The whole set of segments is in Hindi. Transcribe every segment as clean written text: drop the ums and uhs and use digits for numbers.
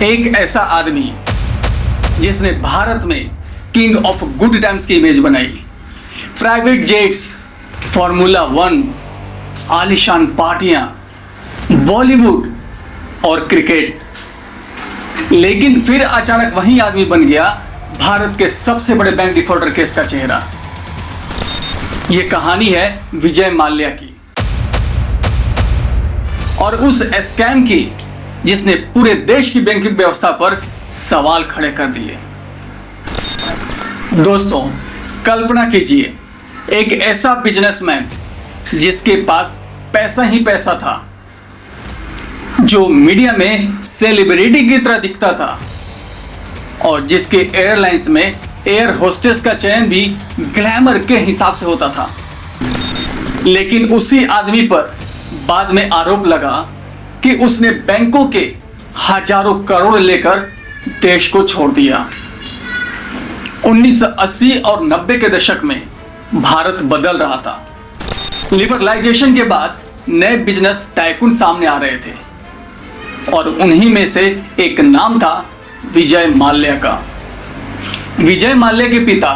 एक ऐसा आदमी जिसने भारत में किंग ऑफ गुड टाइम्स की इमेज बनाई, प्राइवेट जेट्स, फॉर्मूला 1, आलीशान पार्टियां, बॉलीवुड और क्रिकेट, लेकिन फिर अचानक वही आदमी बन गया भारत के सबसे बड़े बैंक डिफॉल्टर केस का चेहरा। यह कहानी है विजय माल्या की और उस स्कैम की जिसने पूरे देश की बैंकिंग व्यवस्था पर सवाल खड़े कर दिए। दोस्तों, कल्पना कीजिए एक ऐसा बिजनेसमैन जिसके पास पैसा ही पैसा था, जो मीडिया में सेलिब्रिटी की तरह दिखता था और जिसके एयरलाइंस में एयर होस्टेस का चयन भी ग्लैमर के हिसाब से होता था। लेकिन उसी आदमी पर बाद में आरोप लगा कि उसने बैंकों के हजारों करोड़ लेकर देश को छोड़ दिया। 1980 और 90 के दशक में भारत बदल रहा था। लिबरलाइजेशन के बाद नए बिजनेस टाइकून सामने आ रहे थे और उन्हीं में से एक नाम था विजय माल्या का। विजय माल्या के पिता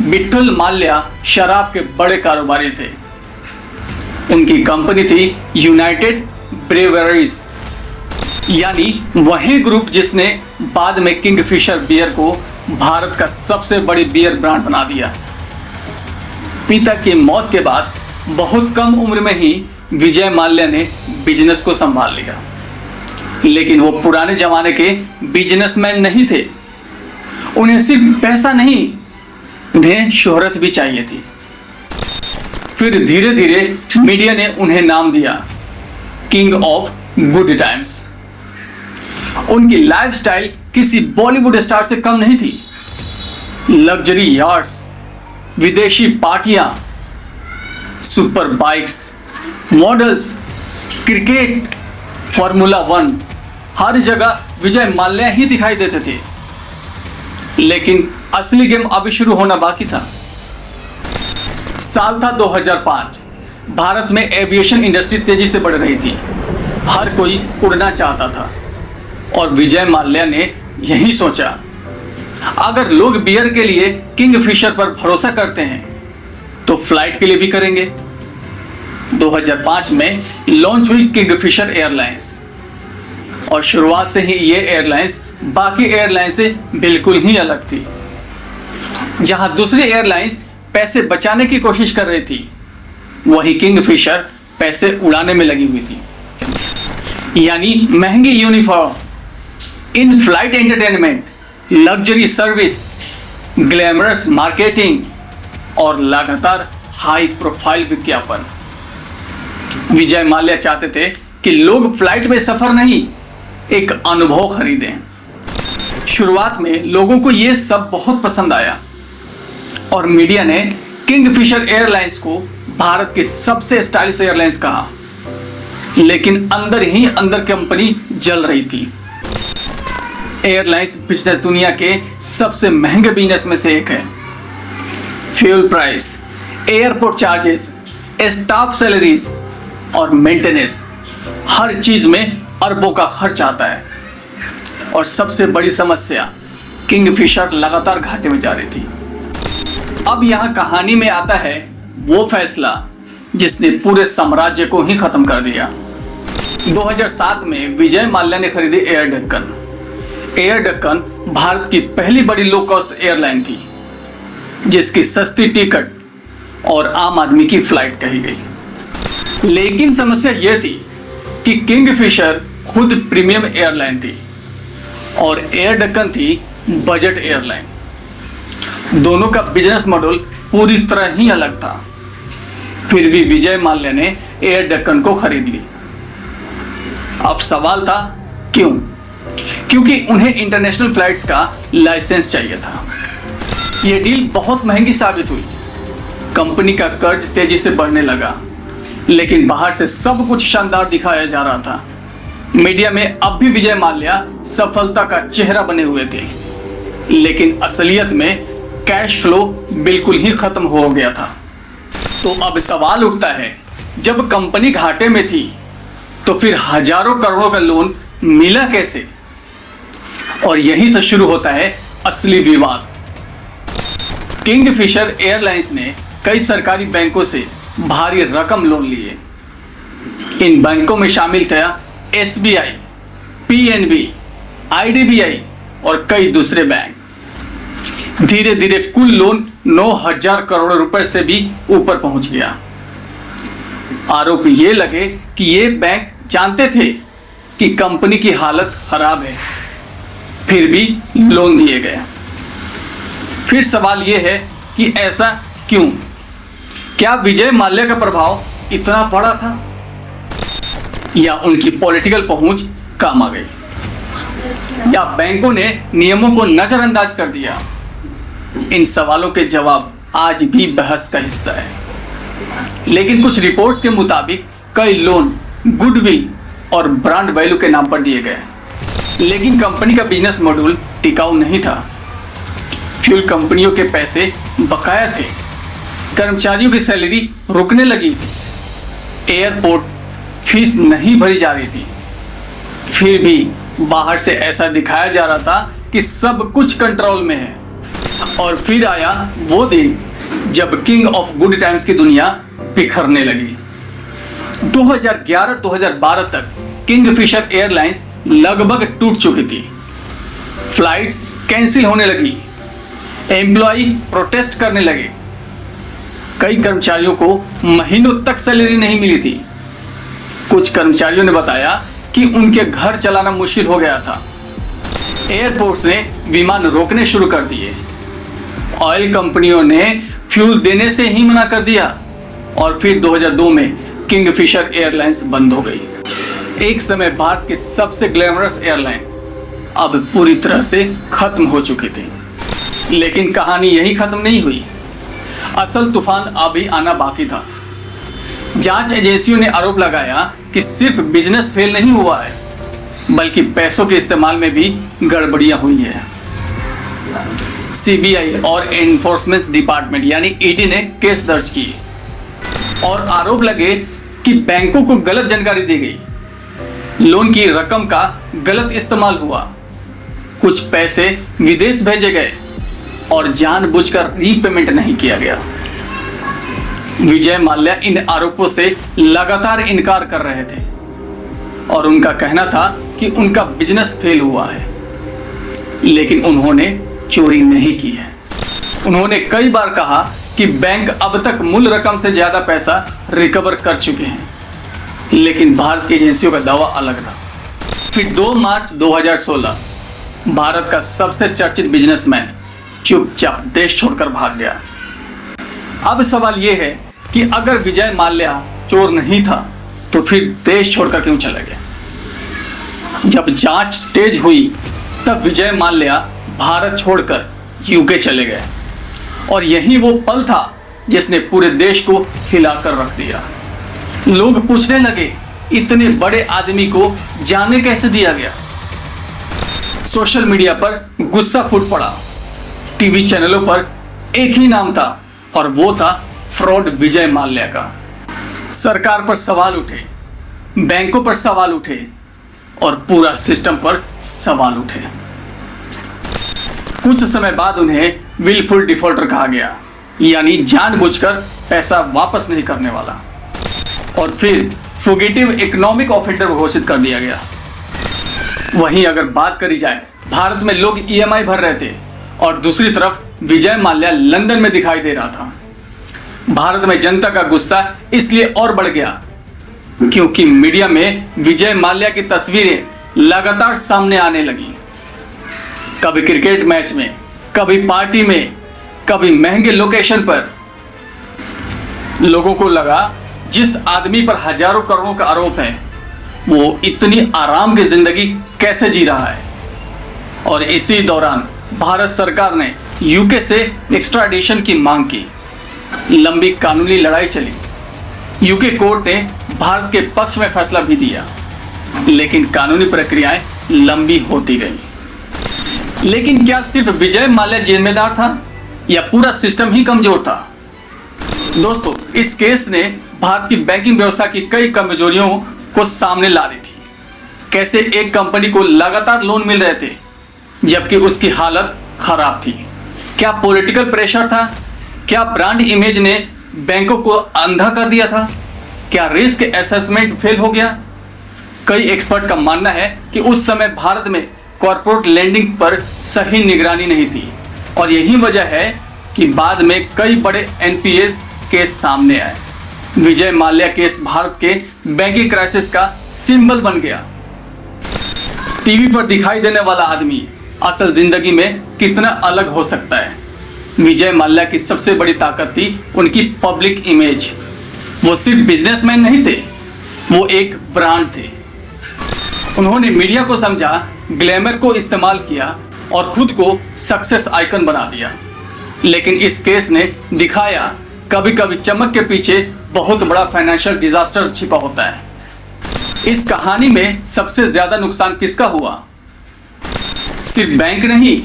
विठल माल्या शराब के बड़े कारोबारी थे। उनकी कंपनी थी यूनाइटेड ब्रेवरीज, यानी वही ग्रुप जिसने बाद में किंगफिशर बियर को भारत का सबसे बड़ी बियर ब्रांड बना दिया। पिता की मौत के बाद बहुत कम उम्र में ही विजय माल्या ने बिजनेस को संभाल लिया, लेकिन वो पुराने जमाने के बिजनेसमैन नहीं थे। उन्हें सिर्फ पैसा नहीं, उन्हें शोहरत भी चाहिए थी। फिर धीरे धीरे मीडिया ने उन्हें नाम दिया किंग ऑफ गुड टाइम्स। उनकी लाइफस्टाइल किसी बॉलीवुड स्टार से कम नहीं थी। लग्जरी यार्ड्स, विदेशी पार्टियां, super bikes, models, cricket, formula 1, हर जगह विजय माल्या ही दिखाई देते थे। लेकिन असली गेम अभी शुरू होना बाकी था। साल था 2005। भारत में एविएशन इंडस्ट्री तेजी से बढ़ रही थी। हर कोई उड़ना चाहता था और विजय माल्या ने यही सोचा, अगर लोग बियर के लिए किंगफिशर पर भरोसा करते हैं तो फ्लाइट के लिए भी करेंगे। 2005 में लॉन्च हुई किंगफिशर एयरलाइंस और शुरुआत से ही ये एयरलाइंस बाकी एयरलाइंस से बिल्कुल ही अलग थी। जहां दूसरी एयरलाइंस पैसे बचाने की कोशिश कर रही थी, वही किंगफिशर पैसे उड़ाने में लगी हुई थी। यानी महंगी uniform, in flight entertainment, luxury service, glamorous marketing और लगातार हाई प्रोफाइल विज्ञापन। विजय माल्या चाहते थे कि लोग फ्लाइट में सफर नहीं, एक अनुभव खरीदें। शुरुआत में लोगों को यह सब बहुत पसंद आया और मीडिया ने किंगफिशर एयरलाइंस को भारत की सबसे स्टाइलिश एयरलाइंस कहा। लेकिन अंदर ही अंदर कंपनी जल रही थी। एयरलाइंस बिजनेस दुनिया के सबसे महंगे बिजनेस में से एक है। Fuel price, airport charges, staff salaries और मेंटेनेंस, हर चीज में अरबों का खर्च आता है। और सबसे बड़ी समस्या, किंगफिशर लगातार घाटे में जा रही थी। अब यहां कहानी में आता है वो फैसला जिसने पूरे साम्राज्य को ही खत्म कर दिया। 2007 में विजय माल्या ने खरीदी एयर डेक्कन। एयर डेक्कन भारत की पहली बड़ी लो कॉस्ट एयरलाइन थी, जिसकी सस्ती टिकट और आम आदमी की फ्लाइट कही गई। लेकिन समस्या यह थी कि किंगफिशर खुद प्रीमियम एयरलाइन थी और एयर डेक्कन थी बजट एयरलाइन। दोनों का बिजनेस मॉडल पूरी तरह ही अलग था। फिर भी विजय माल्या ने एयर डेक्कन को खरीद ली। अब सवाल था क्यों? क्योंकि उन्हें इंटरनेशनल फ्लाइट्स का लाइसेंस चाहिए था। यह डील बहुत महंगी साबित हुई। कंपनी का कर्ज तेजी से बढ़ने लगा, लेकिन बाहर से सब कुछ शानदार दिखाया जा रहा था। मीडिया में अब भी विजय माल्या सफलता का चेहरा बने हुए थे, लेकिन असलियत में कैश फ्लो बिल्कुल ही खत्म हो गया था। तो अब सवाल उठता है, जब कंपनी घाटे में थी तो फिर हजारों करोड़ों का लोन मिला कैसे? और यहीं से शुरू होता है असली विवाद। किंगफिशर एयरलाइंस ने कई सरकारी बैंकों से भारी रकम लोन लिए। इन बैंकों में शामिल था SBI, PNB, IDBI और कई दूसरे बैंक। धीरे धीरे कुल लोन 9,000 करोड़ रुपए से भी ऊपर पहुंच गया। आरोप ये लगे कि ये बैंक जानते थे कि कंपनी की हालत खराब है, फिर भी लोन दिए गए। फिर सवाल ये है कि ऐसा क्यों? क्या विजय माल्या का प्रभाव इतना बड़ा था या उनकी पॉलिटिकल पहुंच काम आ गई, या बैंकों ने नियमों को नजरअंदाज कर दिया? इन सवालों के जवाब आज भी बहस का हिस्सा है। लेकिन कुछ रिपोर्ट्स के मुताबिक कई लोन गुडविल और ब्रांड वैल्यू के नाम पर दिए गए, लेकिन कंपनी का बिजनेस मॉड्यूल टिकाऊ नहीं था। फ्यूल कंपनियों के पैसे बकाया थे, कर्मचारियों की सैलरी रुकने लगी थी, एयरपोर्ट फीस नहीं भरी जा रही थी। फिर भी बाहर से ऐसा दिखाया जा रहा था कि सब कुछ कंट्रोल में है। और फिर आया वो दिन जब किंग ऑफ गुड टाइम्स की दुनिया बिखरने लगी। 2011-2012 तक किंगफिशर एयरलाइंस लगभग टूट चुकी थी। फ्लाइट्स कैंसिल होने लगी, एम्प्लॉय प्रोटेस्ट करने लगे, कई कर्मचारियों को महीनों तक सैलरी नहीं मिली थी। कुछ कर्मचारियों ने बताया कि उनके घर चलाना मुश्किल हो गया था। एयरपोर्ट्स ने विमान रोकने शुरू कर दिए, ऑयल कंपनियों ने फ्यूल देने से ही मना कर दिया और फिर 2002 में किंगफिशर एयरलाइंस बंद हो गई। एक समय भारत की सबसे ग्लैमरस एयरलाइन अब पूरी तरह से खत्म हो चुकी थी। लेकिन कहानी यही खत्म नहीं हुई, असल तूफान अभी आना बाकी था। जांच एजेंसियों ने आरोप लगाया कि सिर्फ बिजनेस फेल नहीं हुआ है, बल्कि पैसों के इस्तेमाल में भी गड़बड़ियां हुई है। CBI और एनफोर्समेंट डिपार्टमेंट यानी ED ने केस दर्ज किए और आरोप लगे कि बैंकों को गलत जानकारी दी गई, लोन की रकम का गलत इस्तेमाल हुआ, कुछ पैसे विदेश भेजे गए और जानबूझकर रीपेमेंट नहीं किया गया। विजय माल्या इन आरोपों से लगातार इनकार कर रहे थे और उनका कहना था कि उनका बिजनेस फेल हुआ है, लेकिन उन्होंने चोरी नहीं की है। उन्होंने कई बार कहा कि बैंक अब तक मूल रकम से ज्यादा पैसा रिकवर कर चुके हैं, लेकिन भारत की एजेंसियों का दावा अलग था। फिर 2 मार्च 2016 भारत का सबसे चर्चित बिजनेसमैन चुपचाप देश छोड़कर भाग गया। अब सवाल यह है कि अगर विजय माल्या चोर नहीं था तो फिर देश छोड़कर क्यों चला गया? जब जांच तेज हुई तब विजय माल्या भारत छोड़कर यूके चले गए और यही वो पल था जिसने पूरे देश को हिलाकर रख दिया। लोग पूछने लगे, इतने बड़े आदमी को जाने कैसे दिया गया? सोशल मीडिया पर गुस्सा फूट पड़ा। टीवी चैनलों पर एक ही नाम था और वो था फ्रॉड विजय माल्या का। सरकार पर सवाल उठे, बैंकों पर सवाल उठे और पूरा सिस्टम पर सवाल उठे। कुछ समय बाद उन्हें विलफुल डिफॉल्टर कहा गया, यानी जानबूझकर पैसा वापस नहीं करने वाला, और फिर फुगिटिव इकोनॉमिक ऑफेंडर घोषित कर दिया गया। वहीं अगर बात करी जाए, भारत में लोग EMI भर रहे थे और दूसरी तरफ विजय माल्या लंदन में दिखाई दे रहा था। भारत में जनता का गुस्सा इसलिए और बढ़ गया क्योंकि मीडिया में विजय माल्या की तस्वीरें लगातार सामने आने लगी। कभी क्रिकेट मैच में, कभी पार्टी में, कभी महंगे लोकेशन पर। लोगों को लगा जिस आदमी पर हजारों करोड़ों का आरोप है वो इतनी आराम की जिंदगी कैसे जी रहा है। और इसी दौरान भारत सरकार ने यूके से एक्स्ट्राडिशन की मांग की। लंबी कानूनी लड़ाई चली। यूके कोर्ट ने भारत के पक्ष में फैसला भी दिया, लेकिन कानूनी प्रक्रियाएं लंबी होती गई। लेकिन क्या सिर्फ विजय माल्या जिम्मेदार था या पूरा सिस्टम ही कमजोर था? दोस्तों, इस केस ने भारत की बैंकिंग व्यवस्था की कई कमजोरियों को सामने ला दी थी। कैसे एक कंपनी को लगातार लोन मिल रहे थे जबकि उसकी हालत खराब थी। क्या पॉलिटिकल प्रेशर था? क्या ब्रांड इमेज ने बैंकों को अंधा कर दिया था? क्या रिस्क असेसमेंट फेल हो गया? कई एक्सपर्ट का मानना है कि उस समय भारत में कॉर्पोरेट लेंडिंग पर सही निगरानी नहीं थी और यही वजह है कि बाद में कई बड़े एनपीएस केस सामने आए। विजय माल्या केस भारत के बैंकिंग क्राइसिस का सिंबल बन गया। टीवी पर दिखाई देने वाला आदमी असल जिंदगी में कितना अलग हो सकता है। विजय माल्या की सबसे बड़ी ताकत थी उनकी पब्लिक इमेज। वो सिर्फ बिजनेसमैन नहीं थे, वो एक ब्रांड थे। उन्होंने मीडिया को समझा, ग्लैमर को इस्तेमाल किया और खुद को सक्सेस आइकन बना दिया। लेकिन इस केस ने दिखाया कभी कभी चमक के पीछे बहुत बड़ा फाइनेंशियल डिजास्टर छिपा होता है। इस कहानी में सबसे ज्यादा नुकसान किसका हुआ? सिर्फ बैंक नहीं,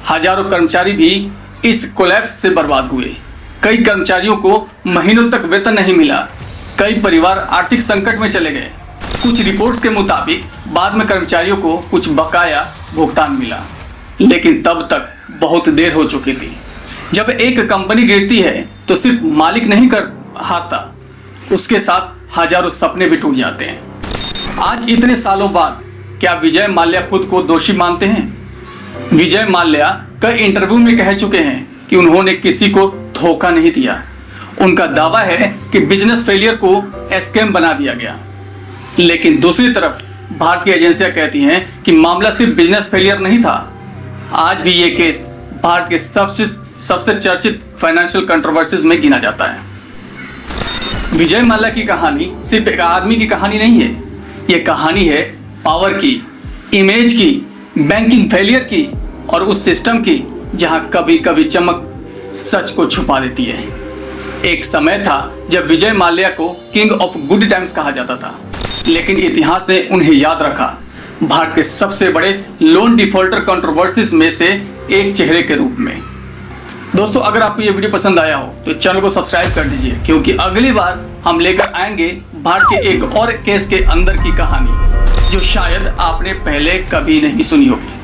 हजारों कर्मचारी भी इस कोलैप्स से बर्बाद हुए। कई कर्मचारियों को महीनों तक वेतन नहीं मिला, कई परिवार आर्थिक संकट में चले गए। कुछ रिपोर्ट्स के मुताबिक बाद में कर्मचारियों को कुछ बकाया भुगतान मिला, लेकिन तब तक बहुत देर हो चुकी थी। जब एक कंपनी गिरती है तो सिर्फ मालिक नहीं कर हारता, उसके साथ हजारों सपने भी टूट जाते हैं। आज इतने सालों बाद क्या विजय माल्या खुद को दोषी मानते हैं? विजय माल्या कई इंटरव्यू में कह चुके हैं कि उन्होंने किसी को धोखा नहीं दिया। उनका दावा है कि बिजनेस फेलियर को स्कैम बना दिया गया। लेकिन दूसरी तरफ भारतीय एजेंसियां कहती हैं कि मामला सिर्फ बिजनेस फेलियर नहीं था। आज भी ये केस भारत के सबसे चर्चित फाइनेंशियल कंट्रोवर्सीज में गिना जाता है। विजय माल्या की कहानी सिर्फ एक आदमी की कहानी नहीं है, ये कहानी है पावर की, इमेज की, बैंकिंग फेलियर की और उस सिस्टम की जहां कभी कभी चमक सच को छुपा देती है। एक समय था जब विजय माल्या को किंग ऑफ गुड टाइम्स कहा जाता था, लेकिन इतिहास ने उन्हें याद रखा भारत के सबसे बड़े लोन डिफॉल्टर कंट्रोवर्सीज में से एक चेहरे के रूप में। दोस्तों, अगर आपको ये वीडियो पसंद आया हो तो चैनल को सब्सक्राइब कर दीजिए, क्योंकि अगली बार हम लेकर आएंगे भारत के एक और केस के अंदर की कहानी जो शायद आपने पहले कभी नहीं सुनी होगी।